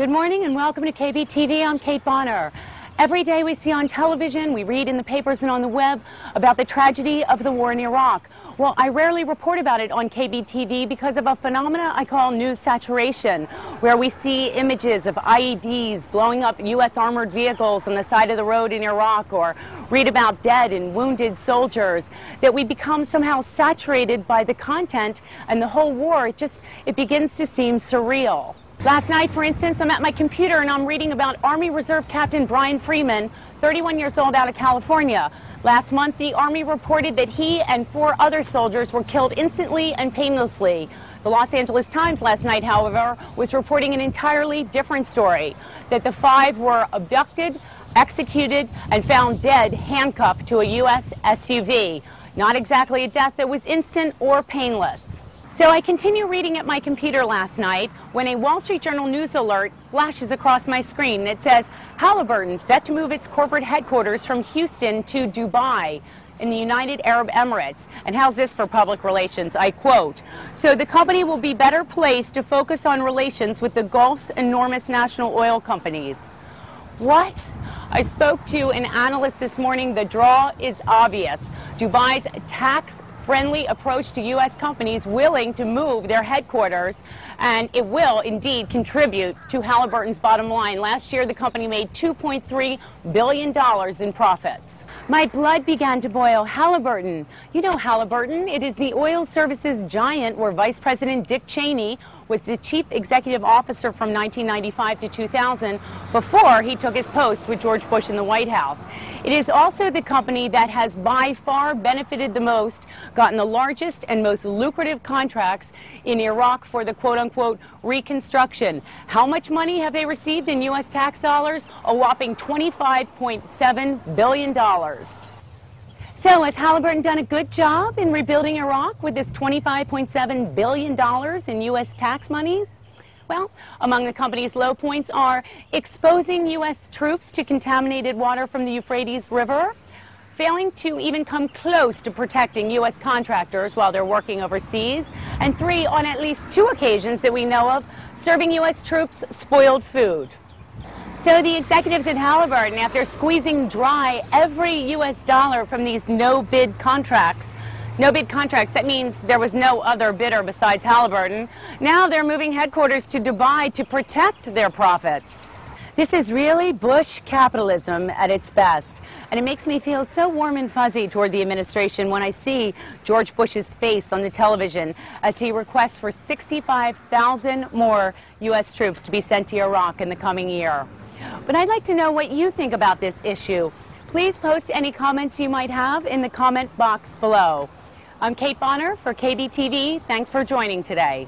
Good morning and welcome to KBTV. I'm Kate Bonner. Every day we see on television, we read in the papers and on the web about the tragedy of the war in Iraq. Well, I rarely report about it on KBTV because of a phenomena I call news saturation, where we see images of IEDs blowing up U.S. armored vehicles on the side of the road in Iraq, or read about dead and wounded soldiers, that we become somehow saturated by the content, and the whole war, it begins to seem surreal. Last night, for instance, I'm at my computer and I'm reading about Army Reserve Captain Brian Freeman, 31 years old, out of California. Last month, the Army reported that he and 4 other soldiers were killed instantly and painlessly. The Los Angeles Times last night, however, was reporting an entirely different story, that the 5 were abducted, executed, and found dead, handcuffed to a U.S. SUV. Not exactly a death that was instant or painless. So I continue reading at my computer last night when a Wall Street Journal news alert flashes across my screen. It says, Halliburton set to move its corporate headquarters from Houston to Dubai in the United Arab Emirates. And how's this for public relations? I quote, "So the company will be better placed to focus on relations with the Gulf's enormous national oil companies." What? I spoke to an analyst this morning. The draw is obvious. Dubai's tax-friendly approach to U.S. companies willing to move their headquarters, and it will indeed contribute to Halliburton's bottom line. Last year, the company made $2.3 billion in profits. My blood began to boil. Halliburton. You know Halliburton. It is the oil services giant where Vice President Dick Cheney was the chief executive officer from 1995 to 2000 before he took his post with George Bush in the White House. It is also the company that has by far benefited the most, gotten the largest and most lucrative contracts in Iraq for the quote-unquote reconstruction. How much money have they received in U.S. tax dollars? A whopping $25.7 billion. So has Halliburton done a good job in rebuilding Iraq with this $25.7 billion in U.S. tax monies? Well, among the company's low points are exposing U.S. troops to contaminated water from the Euphrates River, failing to even come close to protecting U.S. contractors while they're working overseas, and 3, on at least 2 occasions that we know of, serving U.S. troops spoiled food. So the executives at Halliburton, after squeezing dry every U.S. dollar from these no-bid contracts, that means there was no other bidder besides Halliburton, now they're moving headquarters to Dubai to protect their profits. This is really Bush capitalism at its best, and it makes me feel so warm and fuzzy toward the administration when I see George Bush's face on the television as he requests for 65,000 more U.S. troops to be sent to Iraq in the coming year. But I'd like to know what you think about this issue. Please post any comments you might have in the comment box below. I'm Kate Bonner for KBTV. Thanks for joining today.